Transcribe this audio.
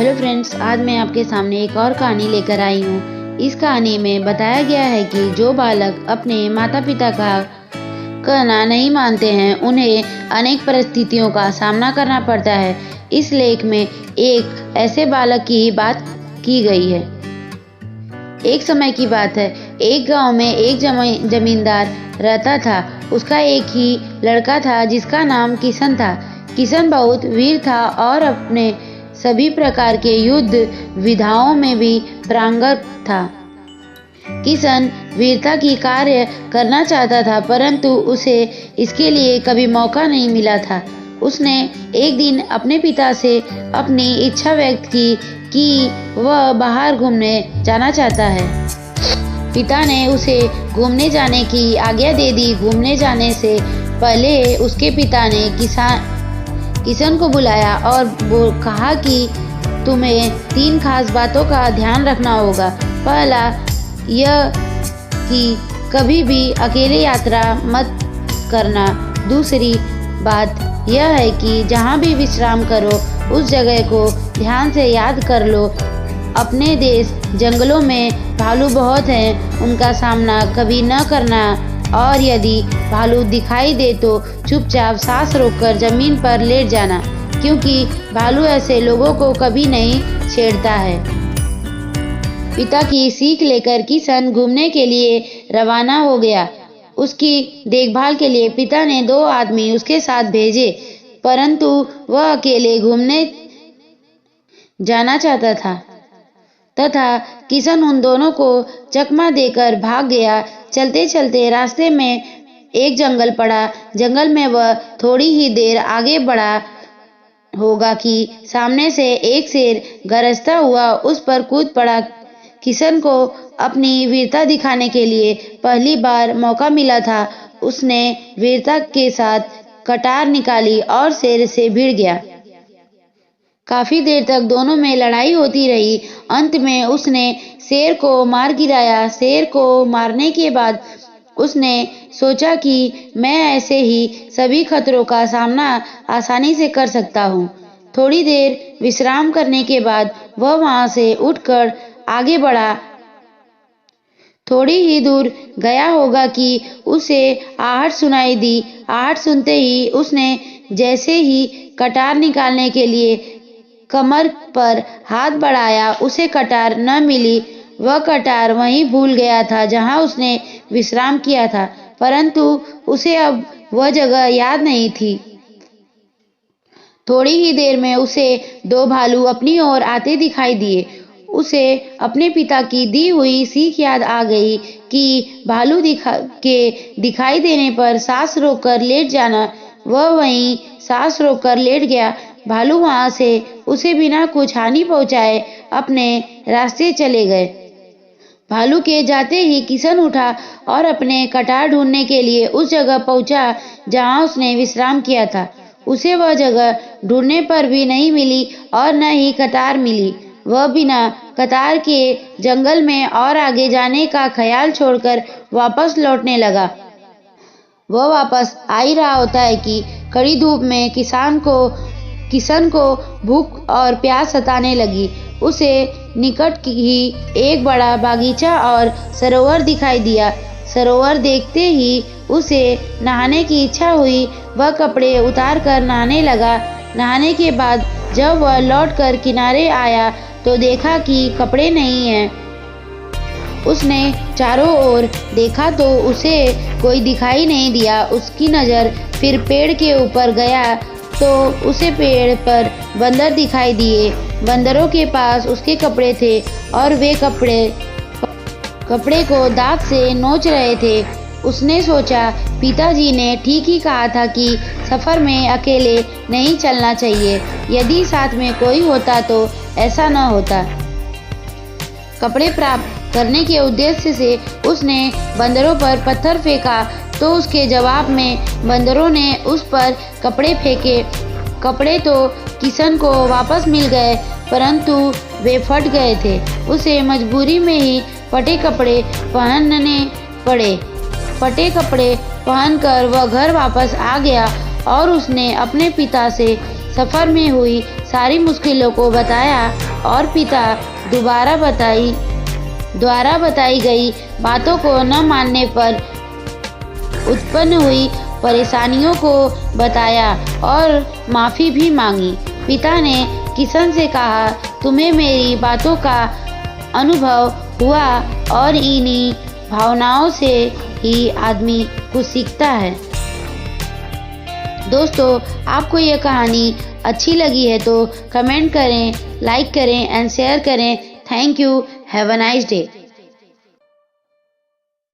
Hello friends, आज मैं आपके सामने एक और कहानी लेकर आई हूँ। इस कहानी में बताया गया है कि जो बालक अपने माता पिता का कहना नहीं मानते हैं, उन्हें अनेक परिस्थितियों का सामना करना पड़ता है। इस लेख में एक ऐसे बालक की बात की गई है। एक समय की बात है, एक गांव में एक जमींदार रहता था। उसका एक ही लड़का था जिसका नाम किशन था। किशन बहुत वीर था और अपने सभी प्रकार के युद्ध विधाओं में भी पारंगत था। किशन वीरता की कार्य करना चाहता था, परंतु उसे इसके लिए कभी मौका नहीं मिला था। उसने एक दिन अपने पिता से अपनी इच्छा व्यक्त की कि वह बाहर घूमने जाना चाहता है। पिता ने उसे घूमने जाने की आज्ञा दे दी। घूमने जाने से पहले उसके पिता ने किशन को बुलाया और वो कहा कि तुम्हें 3 खास बातों का ध्यान रखना होगा। पहला यह कि कभी भी अकेले यात्रा मत करना। दूसरी बात यह है कि जहाँ भी विश्राम करो उस जगह को ध्यान से याद कर लो। अपने देश जंगलों में भालू बहुत हैं, उनका सामना कभी न करना, और यदि भालू दिखाई दे तो चुपचाप सांस रोककर जमीन पर लेट जाना, क्योंकि भालू ऐसे लोगों को कभी नहीं छेड़ता है। पिता की सीख लेकर किशन घूमने के लिए रवाना हो गया। उसकी देखभाल के लिए पिता ने 2 आदमी उसके साथ भेजे, परंतु वह अकेले घूमने जाना चाहता था तथा किशन उन दोनों को चकमा देकर भाग गया। चलते चलते रास्ते में एक जंगल पड़ा। जंगल में वह थोड़ी ही देर आगे बढ़ा होगा कि सामने से एक शेर गरजता हुआ उस पर कूद पड़ा। किशन को अपनी वीरता दिखाने के लिए पहली बार मौका मिला था। उसने वीरता के साथ कटार निकाली और शेर से भिड़ गया। काफी देर तक दोनों में लड़ाई होती रही। अंत में उसने शेर को मार गिराया। शेर को मारने के बाद उसने सोचा कि मैं ऐसे ही सभी खतरों का सामना आसानी से कर सकता हूँ। थोड़ी देर विश्राम करने के बाद वह वहां से उठकर आगे बढ़ा। थोड़ी ही दूर गया होगा कि उसे आहट सुनाई दी। आहट सुनते ही उसने जैसे ही कटार निकालने के लिए कमर पर हाथ बढ़ाया, उसे कटार न मिली। वह कटार वहीं भूल गया था जहां उसने विश्राम किया था, परंतु उसे अब वह जगह याद नहीं थी। थोड़ी ही देर में उसे 2 भालू अपनी ओर आते दिखाई दिए। उसे अपने पिता की दी हुई सीख याद आ गई कि भालू दिखाई देने पर सांस रोककर लेट जाना। वह वहीं सांस रोककर लेट गया। भालू वहां से उसे बिना कुछ हानि पहुंचाए अपने रास्ते चले गए। भालू के जाते ही किशन उठा और अपने कटार ढूंढने के लिए उस जगह पहुंचा जहां उसने विश्राम किया था। उसे वह जगह ढूंढने पर भी नहीं मिली और न ही कतार मिली। वह बिना कतार के जंगल में और आगे जाने का ख्याल छोड़कर वापस लौटने लगा। वह वापस आ ही रहा होता है कि कड़ी धूप में किशन को भूख और प्यास सताने लगी। उसे निकट ही एक बड़ा बागीचा और सरोवर दिखाई दिया। सरोवर देखते ही उसे नहाने की इच्छा हुई। वह कपड़े उतार कर नहाने लगा। नहाने के बाद जब वह लौटकर किनारे आया तो देखा कि कपड़े नहीं हैं। उसने चारों ओर देखा तो उसे कोई दिखाई नहीं दिया। उसकी नज़र फिर पेड़ के ऊपर गया तो उसे पेड़ पर बंदर दिखाई दिए। बंदरों के पास उसके कपड़े थे और वे कपड़े को दांत से नोच रहे थे। उसने सोचा, पिताजी ने ठीक ही कहा था कि सफ़र में अकेले नहीं चलना चाहिए। यदि साथ में कोई होता तो ऐसा न होता। कपड़े प्राप्त करने के उद्देश्य से उसने बंदरों पर पत्थर फेंका तो उसके जवाब में बंदरों ने उस पर कपड़े फेंके। कपड़े तो किशन को वापस मिल गए, परंतु वे फट गए थे। उसे मजबूरी में ही फटे कपड़े पहनने पड़े। फटे कपड़े पहनकर वह घर वापस आ गया और उसने अपने पिता से सफ़र में हुई सारी मुश्किलों को बताया। और पिता द्वारा बताई गई बातों को न मानने पर उत्पन्न हुई परेशानियों को बताया और माफ़ी भी मांगी। पिता ने किशन से कहा, तुम्हें मेरी बातों का अनुभव हुआ और इन्हीं भावनाओं से ही आदमी कुछ सीखता है। दोस्तों, आपको यह कहानी अच्छी लगी है तो कमेंट करें, लाइक करें एंड शेयर करें। Thank you. Have a nice day.